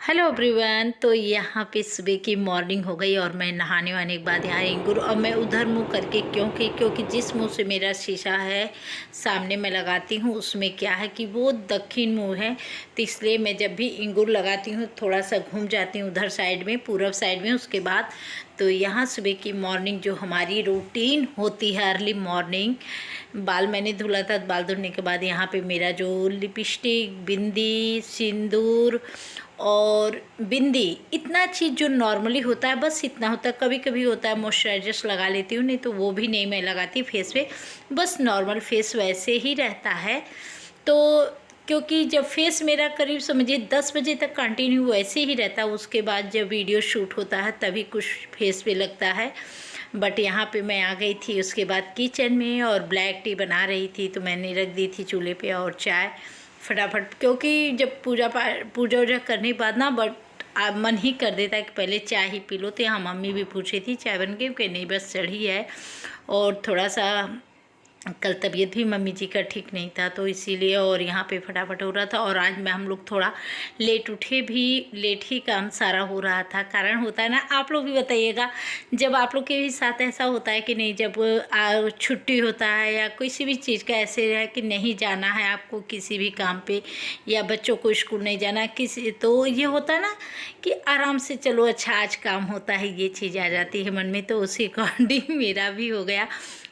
Hello everyone. तो यहाँ पे सुबह की मॉर्निंग हो गई और मैं नहाने वाने के बाद यहाँ इंगूर और मैं उधर मुंह करके क्योंकि जिस मुंह से मेरा शीशा है सामने मैं लगाती हूँ उसमें क्या है कि वो दक्षिण मुंह है, तो इसलिए मैं जब भी इंगूर लगाती हूँ थोड़ा सा घूम जाती हूँ उधर साइड में, पूरब साइड में। उसके बाद तो यहाँ सुबह की मॉर्निंग जो हमारी रूटीन होती है अर्ली मॉर्निंग, बाल मैंने धुला था, बाल धुलने के बाद यहाँ पे मेरा जो लिपस्टिक, बिंदी, सिंदूर और बिंदी, इतना चीज़ जो नॉर्मली होता है बस इतना होता है। कभी कभी होता है मॉइस्चराइजर्स लगा लेती हूँ, नहीं तो वो भी नहीं मैं लगाती फेस पे, बस नॉर्मल फेस वैसे ही रहता है। तो क्योंकि जब फेस मेरा करीब समझिए 10 बजे तक कंटिन्यू वैसे ही रहता है, उसके बाद जब वीडियो शूट होता है तभी कुछ फेस पे लगता है। बट यहाँ पे मैं आ गई थी उसके बाद किचन में और ब्लैक टी बना रही थी, तो मैंने रख दी थी चूल्हे पे और चाय फटाफट, क्योंकि जब पूजा वूजा करने के बाद ना मन ही कर देता है कि पहले चाय ही पी लो। तो यहाँ मम्मी भी पूछी थी चाय बन गई कि नहीं बस चढ़ी है, और थोड़ा सा कल तबीयत भी मम्मी जी का ठीक नहीं था तो इसीलिए, और यहाँ पे फटाफट हो रहा था। और आज मैं हम लोग थोड़ा लेट उठे भी, लेट ही काम सारा हो रहा था। कारण होता है ना, आप लोग भी बताइएगा जब आप लोग के भी साथ ऐसा होता है कि नहीं, जब छुट्टी होता है या किसी भी चीज़ का ऐसे है कि नहीं जाना है आपको किसी भी काम पे, या बच्चों को स्कूल नहीं जाना किसी, तो ये होता है ना कि आराम से चलो अच्छा आज काम होता है, ये चीज़ आ जाती है मन में। तो उसी अकॉर्डिंग मेरा भी हो गया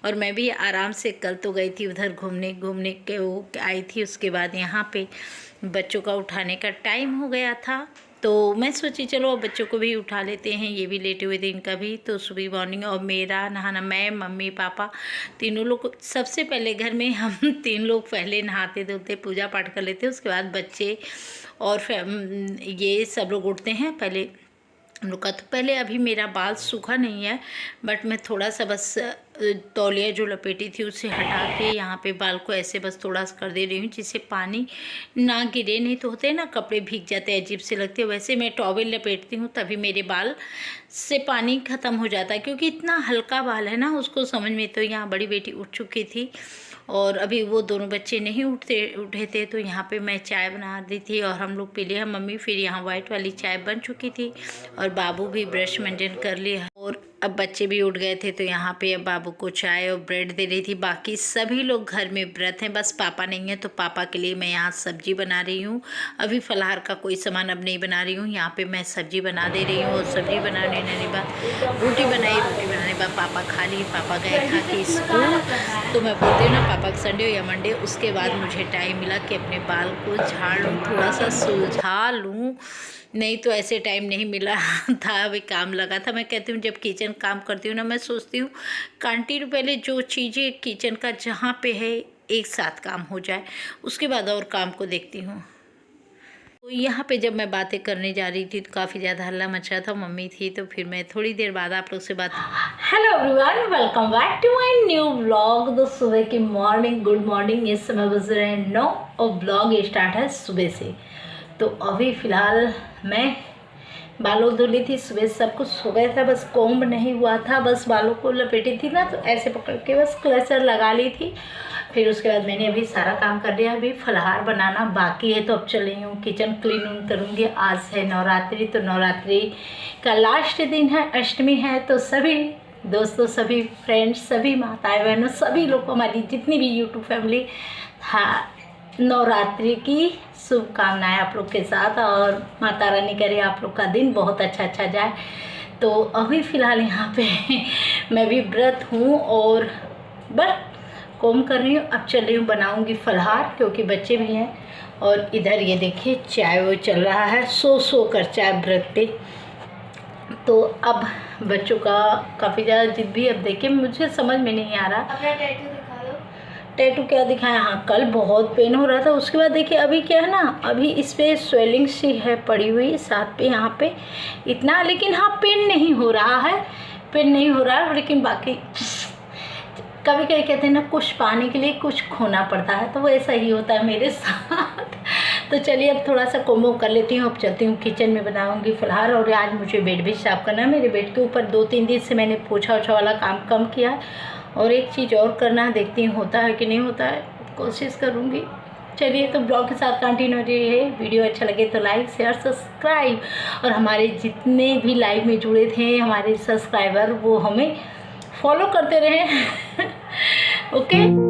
और मैं भी आराम से कल तो गई थी उधर घूमने के वो आई थी। उसके बाद यहाँ पे बच्चों का उठाने का टाइम हो गया था, तो मैं सोची चलो बच्चों को भी उठा लेते हैं, ये भी लेटे हुए थे इनका भी। तो सुबह मॉर्निंग और मेरा नहाना, मैं मम्मी पापा तीनों लोग, सबसे पहले घर में हम 3 लोग पहले नहाते धोते पूजा पाठ कर लेते, उसके बाद बच्चे और ये सब लोग उठते हैं पहले हम लोग का। तो पहले अभी मेरा बाल सूखा नहीं है, बट मैं थोड़ा सा बस तौलिया जो लपेटी थी उसे हटा के यहाँ पे बाल को ऐसे बस थोड़ा सा कर दे रही हूँ जिससे पानी ना गिरे, नहीं तो होते हैं ना कपड़े भीग जाते हैं अजीब से लगते हैं, वैसे मैं टॉवेल लपेटती हूँ तभी मेरे बाल से पानी ख़त्म हो जाता है, क्योंकि इतना हल्का बाल है ना उसको समझ में। तो यहाँ बड़ी बेटी उठ चुकी थी और अभी वो दोनों बच्चे नहीं उठे थे, तो यहाँ पे मैं चाय बना दी थी और हम लोग पी लिया मम्मी। फिर यहाँ वाइट वाली चाय बन चुकी थी और बाबू भी ब्रश मंजन कर लिया और अब बच्चे भी उठ गए थे, तो यहाँ पे अब बाबू को चाय और ब्रेड दे रही थी। बाकी सभी लोग घर में व्रत हैं, बस पापा नहीं है, तो पापा के लिए मैं यहाँ सब्जी बना रही हूँ। अभी फलाहार का कोई सामान अब नहीं बना रही हूँ, यहाँ पे मैं सब्जी बना दे रही हूँ। और सब्जी बनाने के बाद रोटी बनाई, रोटी बनाने के बाद पापा खा ली, पापा गए खा के स्कूल। तो मैं बोलती हूँ ना पापा का संडे या मंडे, उसके बाद मुझे टाइम मिला कि अपने बाल को झाड़ लूँ, थोड़ा सा सुलझा लूँ, नहीं तो ऐसे टाइम नहीं मिला था। अभी काम लगा था। मैं कहती हूँ जब किचन काम करती हूँ ना, मैं सोचती हूँ कंटिन्यू पहले जो चीज़ें किचन का जहाँ पे है एक साथ काम हो जाए, उसके बाद और काम को देखती हूँ। तो यहाँ पे जब मैं बातें करने जा रही थी तो काफ़ी ज़्यादा हल्ला मच रहा था, मम्मी थी, तो फिर मैं थोड़ी देर बाद आप लोग से बात। Hello everyone, welcome back to my new vlog. तो सुबह की मॉर्निंग, गुड मॉर्निंग। इस समय बज रहे हैं 9 और ब्लॉग स्टार्ट है सुबह से। तो अभी फ़िलहाल मैं बालों धो ली थी, सुबह सब कुछ हो गया था, बस कोम्ब नहीं हुआ था, बस बालों को लपेटी थी ना तो ऐसे पकड़ के बस क्लचर लगा ली थी। फिर उसके बाद मैंने अभी सारा काम कर लिया, अभी फलाहार बनाना बाकी है। तो अब चल रही हूँ किचन क्लीन करूँगी। आज है नवरात्रि, तो नवरात्रि का लास्ट दिन है, अष्टमी है। तो सभी दोस्तों, सभी फ्रेंड्स, सभी माताएं बहनों, सभी लोग को, हमारी जितनी भी यूट्यूब फैमिली, हाँ, नवरात्रि की शुभकामनाएं आप लोग के साथ। और माता रानी करे आप लोग का दिन बहुत अच्छा जाए। तो अभी फ़िलहाल यहाँ पे मैं भी व्रत हूँ और बस कोम कर रही हूँ। अब चल रही हूँ बनाऊँगी फलाहार, क्योंकि बच्चे भी हैं। और इधर ये देखिए चाय वो चल रहा है, सो कर चाय व्रत पे। तो अब बच्चों का काफ़ी ज़्यादा जिद भी, अब देखिए मुझे समझ में नहीं आ रहा। टैटू क्या दिखाया? हाँ, कल बहुत पेन हो रहा था। उसके बाद देखिए अभी क्या है ना, अभी इस पर स्वेलिंग सी है पड़ी हुई साथ पे, यहाँ पे इतना, लेकिन हाँ पेन नहीं हो रहा है, पेन नहीं हो रहा है। लेकिन बाकी कभी कभी कहते हैं ना, कुछ पाने के लिए कुछ खोना पड़ता है, तो वो ऐसा ही होता है मेरे साथ। तो चलिए अब थोड़ा सा कोम्बो कर लेती हूँ, अब चलती हूँ किचन में बनाऊँगी फलाहार। और आज मुझे बेड भी साफ़ करना है। मेरे बेड के ऊपर 2-3 दिन से मैंने पोछा ओछा वाला काम कम किया है, और एक चीज़ और करना है, देखती हूँ होता है कि नहीं होता है, कोशिश करूँगी। चलिए तो ब्लॉग के साथ कंटिन्यू रहिए। वीडियो अच्छा लगे तो लाइक शेयर सब्सक्राइब, और हमारे जितने भी लाइव में जुड़े थे हमारे सब्सक्राइबर वो हमें फॉलो करते रहे। ओके।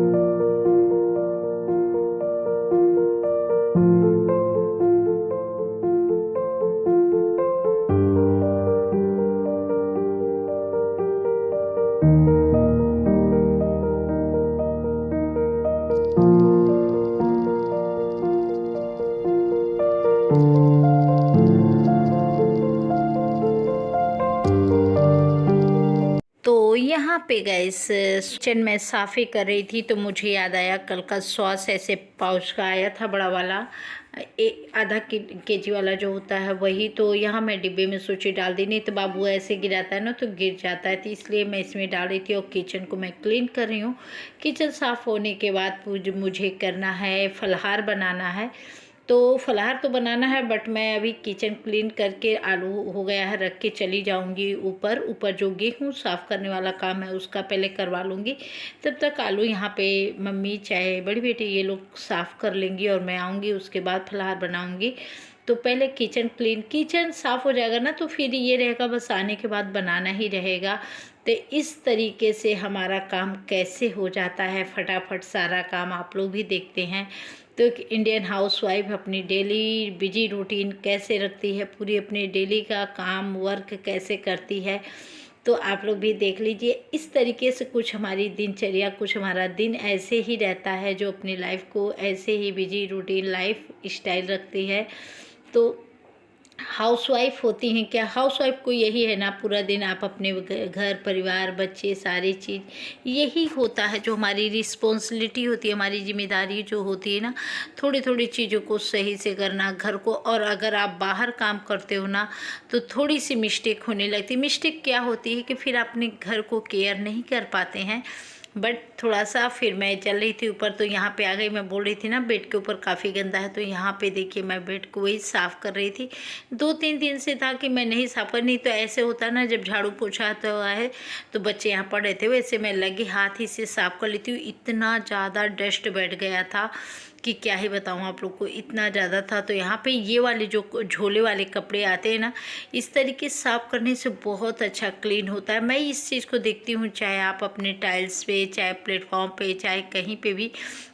तो यहाँ पे गैस किचन में साफ़ी कर रही थी तो मुझे याद आया कल का सॉस ऐसे पाउच का आया था बड़ा वाला, आधा केजी वाला जो होता है वही। तो यहाँ मैं डिब्बे में सोची डाल दी, नहीं तो बाबू ऐसे गिराता है ना तो गिर जाता है, तो इसलिए मैं इसमें डाल रही थी। और किचन को मैं क्लीन कर रही हूँ। किचन साफ़ होने के बाद मुझे करना है फलाहार बनाना है। तो फलाहार तो बनाना है, बट मैं अभी किचन क्लीन करके आलू हो गया है रख के चली जाऊंगी ऊपर जो गेहूँ साफ़ करने वाला काम है उसका पहले करवा लूँगी। तब तक आलू यहाँ पे मम्मी चाहे बड़ी बेटी ये लोग साफ़ कर लेंगी और मैं आऊँगी, उसके बाद फलाहार बनाऊँगी। तो पहले किचन साफ़ हो जाएगा ना तो फिर ये रहेगा बस आने के बाद बनाना ही रहेगा। तो इस तरीके से हमारा काम कैसे हो जाता है फटाफट सारा काम आप लोग भी देखते हैं। तो एक इंडियन हाउसवाइफ अपनी डेली बिजी रूटीन कैसे रखती है, पूरी अपनी डेली का काम वर्क कैसे करती है, तो आप लोग भी देख लीजिए। इस तरीके से कुछ हमारी दिनचर्या, कुछ हमारा दिन ऐसे ही रहता है जो अपनी लाइफ को ऐसे ही बिजी रूटीन लाइफ स्टाइल रखती है। तो हाउसवाइफ होती हैं क्या, हाउसवाइफ को यही है ना, पूरा दिन आप अपने घर परिवार बच्चे सारी चीज़ यही होता है जो हमारी रिस्पॉन्सिबिलिटी होती है, हमारी जिम्मेदारी जो होती है ना, थोड़ी थोड़ी चीज़ों को सही से करना घर को। और अगर आप बाहर काम करते हो ना तो थोड़ी सी मिस्टेक होने लगती है। मिस्टेक क्या होती है कि फिर अपने घर को केयर नहीं कर पाते हैं। बट थोड़ा सा फिर मैं चल रही थी ऊपर तो यहाँ पे आ गई। मैं बोल रही थी ना बेड के ऊपर काफ़ी गंदा है, तो यहाँ पे देखिए मैं बेड को वही साफ़ कर रही थी। 2-3 दिन से था कि मैं नहीं साफ़ कर, नहीं तो ऐसे होता ना जब झाड़ू पोछा हुआ है तो बच्चे यहाँ पड़ रहे थे, वैसे मैं लगे हाथ ही से साफ़ कर लेती हूँ। इतना ज़्यादा डस्ट बैठ गया था कि क्या ही बताऊँ आप लोग को, इतना ज़्यादा था। तो यहाँ पे ये वाले जो झोले वाले कपड़े आते हैं ना, इस तरीके से साफ़ करने से बहुत अच्छा क्लीन होता है। मैं इस चीज़ को देखती हूँ, चाहे आप अपने टाइल्स पे, चाहे प्लेटफॉर्म पे, चाहे कहीं पे भी,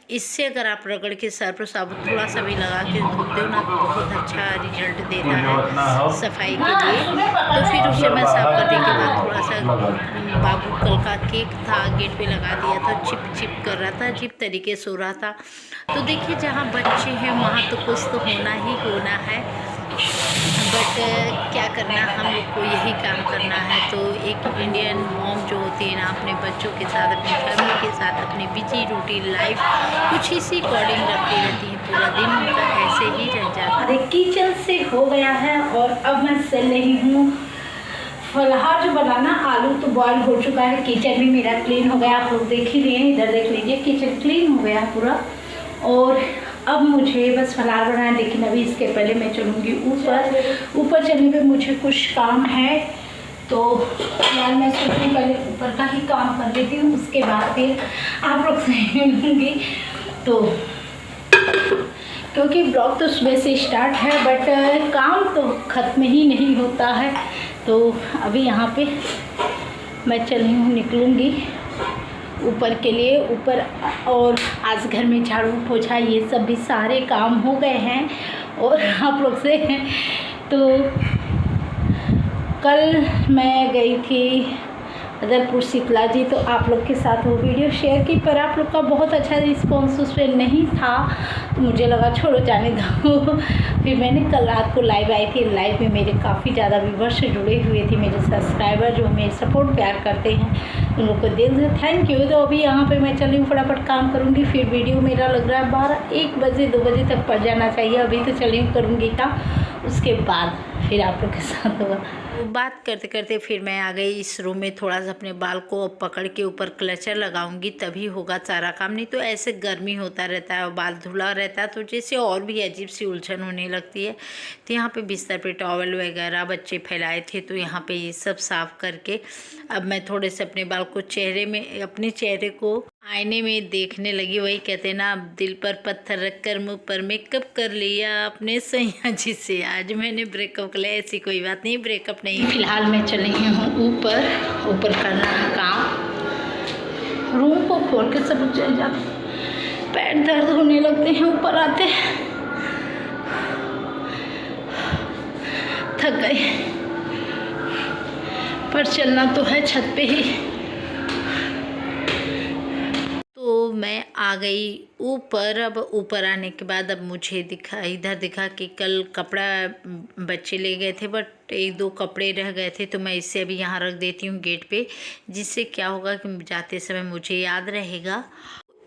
इससे अगर आप रगड़ के सर पर साबुन थोड़ा सा भी लगा के धोते हो ना तो बहुत अच्छा रिजल्ट देता है सफाई के लिए। तो फिर उसे मैं साफ़ करने के बाद थोड़ा सा बाबू कल का केक था गेट पे लगा दिया था, चिप चिप कर रहा था, अजीब तरीके से हो रहा था। तो देखिए जहाँ बच्चे हैं वहाँ तो कुछ तो होना ही होना है, बट क्या करना, हम लोग को यही काम करना है। तो एक इंडियन मॉम जो होती है ना अपने बच्चों के साथ, अपनी फैमिली के साथ, अपनी बिजी रूटीन लाइफ कुछ इसी अकॉर्डिंग रखती रहती है, पूरा दिन उनका ऐसे ही रह जाता है। किचन से हो गया है और अब मैं चल रही हूँ फलाहार जो बनाना। आलू तो बॉयल हो चुका है, किचन भी मेरा क्लीन हो गया, आप लोग देख ही रहे हैं, इधर देख लीजिए किचन क्लीन हो गया पूरा। और अब मुझे बस फलाहार बनाना है, लेकिन अभी इसके पहले मैं चलूँगी ऊपर चलने पे मुझे कुछ काम है। तो यार मैं सोचूँ पहले ऊपर का ही काम कर लेती हूँ, उसके बाद फिर आप लोग से मिलूँगी। तो क्योंकि ब्लॉग तो सुबह से स्टार्ट है बट काम तो ख़त्म ही नहीं होता है। तो अभी यहाँ पे मैं चली हूँ, निकलूँगी ऊपर के लिए ऊपर। और आज घर में झाड़ू पोछा ये सब भी सारे काम हो गए हैं। और आप लोग से तो कल मैं गई थी अदरपुर शीतला जी, तो आप लोग के साथ वो वीडियो शेयर की, पर आप लोग का बहुत अच्छा रिस्पॉन्स उस पर नहीं था, तो मुझे लगा छोड़ो जाने दो। फिर मैंने कल रात को लाइव आई थी, लाइव में मेरे काफ़ी ज़्यादा व्यूवर्स जुड़े हुए थे, मेरे सब्सक्राइबर जो हमें सपोर्ट प्यार करते हैं, उन लोग को दिल से थैंक यू। तो अभी यहाँ पे मैं चली हूँ, फटाफट काम करूँगी, फिर वीडियो मेरा लग रहा है 12-1 बजे 2 बजे तक पड़ जाना चाहिए। अभी तो चली हूँ करूँगी काम, उसके बाद फिर आप लोग के साथ होगा। बात करते करते फिर मैं आ गई इस रूम में, थोड़ा सा अपने बाल को पकड़ के ऊपर क्लचर लगाऊंगी तभी होगा सारा काम, नहीं तो ऐसे गर्मी होता रहता है और बाल धुला रहता है तो जैसे और भी अजीब सी उलझन होने लगती है। तो यहाँ पे बिस्तर पे टॉवल वगैरह बच्चे फैलाए थे, तो यहाँ पे ये सब साफ़ करके अब मैं थोड़े से अपने बाल को अपने चेहरे को आईने में देखने लगी, वही कहते ना, अब दिल पर पत्थर रखकर मुंह पर मेकअप कर लिया अपने सैया जी से। आज मैंने ब्रेकअप कर लिया, ऐसी कोई बात नहीं, ब्रेकअप नहीं। फिलहाल मैं चली हूँ ऊपर करना है काम। रूम को खोल के सब चल जाते, पैर दर्द होने लगते हैं ऊपर आते, थक गए, पर चलना तो है छत पे ही। तो मैं आ गई ऊपर। अब ऊपर आने के बाद अब मुझे इधर दिखा कि कल कपड़ा बच्चे ले गए थे, बट 1-2 कपड़े रह गए थे, तो मैं इसे अभी यहाँ रख देती हूँ गेट पे, जिससे क्या होगा कि जाते समय मुझे याद रहेगा,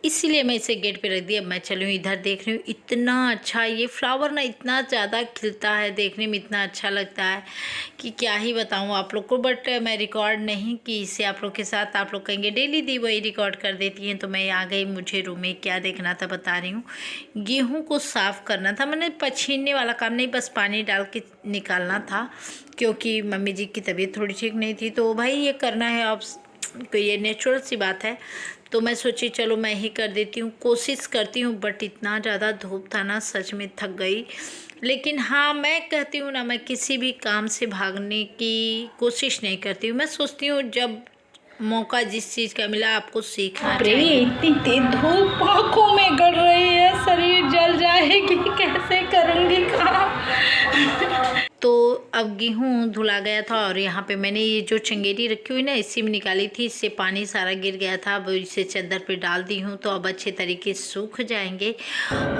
इसीलिए मैं इसे गेट पे रख दिया। अब मैं चलूँ इधर, देख रही हूँ इतना अच्छा ये फ्लावर ना इतना ज़्यादा खिलता है, देखने में इतना अच्छा लगता है कि क्या ही बताऊँ आप लोग को। बट मैं रिकॉर्ड नहीं की इसे आप लोग के साथ। आप लोग कहेंगे डेली दी वही रिकॉर्ड कर देती हैं। तो मैं आ गई, मुझे रूम में क्या देखना था बता रही हूँ। गेहूँ को साफ़ करना था, मैंने पछीनने वाला काम नहीं, बस पानी डाल के निकालना था, क्योंकि मम्मी जी की तबीयत थोड़ी ठीक नहीं थी। तो भाई ये करना है, अब ये नेचुरल सी बात है। तो मैं सोची चलो मैं ही कर देती हूँ, कोशिश करती हूँ, बट इतना ज़्यादा धूप था ना, सच में थक गई। लेकिन हाँ, मैं कहती हूँ ना, मैं किसी भी काम से भागने की कोशिश नहीं करती हूँ। मैं सोचती हूँ जब मौका जिस चीज़ का मिला आपको सीखना चाहिए। इतनी तेज धूप आँखों में गड़ रही है, शरीर जल जाएगी, कैसे करूँगी काम। तो अब गेहूँ धुला गया था, और यहाँ पे मैंने ये जो चंगेरी रखी हुई ना, इसी में निकाली थी, इससे पानी सारा गिर गया था। अब इसे चादर पे डाल दी हूँ, तो अब अच्छे तरीके से सूख जाएंगे।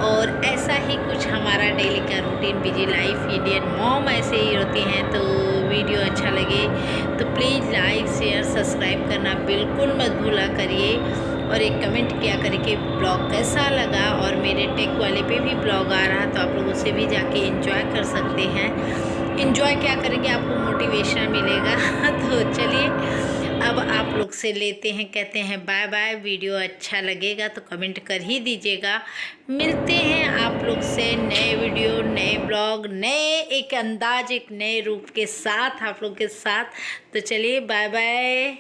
और ऐसा ही कुछ हमारा डेली का routine, busy life, Indian mom ऐसे ही होती हैं। तो वीडियो अच्छा लगे तो प्लीज़ लाइक शेयर सब्सक्राइब करना बिल्कुल मत भूला करिए, और एक कमेंट किया करिए कि ब्लॉग कैसा लगा। और मेरे टेक वाले पे भी ब्लॉग आ रहा, तो आप लोग उसे भी जाके एंजॉय कर सकते हैं। एंजॉय क्या करेंगे, आपको मोटिवेशन मिलेगा। तो चलिए अब आप लोग से लेते हैं, कहते हैं बाय बाय। वीडियो अच्छा लगेगा तो कमेंट कर ही दीजिएगा। मिलते हैं आप लोग से नए वीडियो, नए ब्लॉग, नए एक अंदाज, एक नए रूप के साथ आप लोग के साथ। तो चलिए बाय बाय।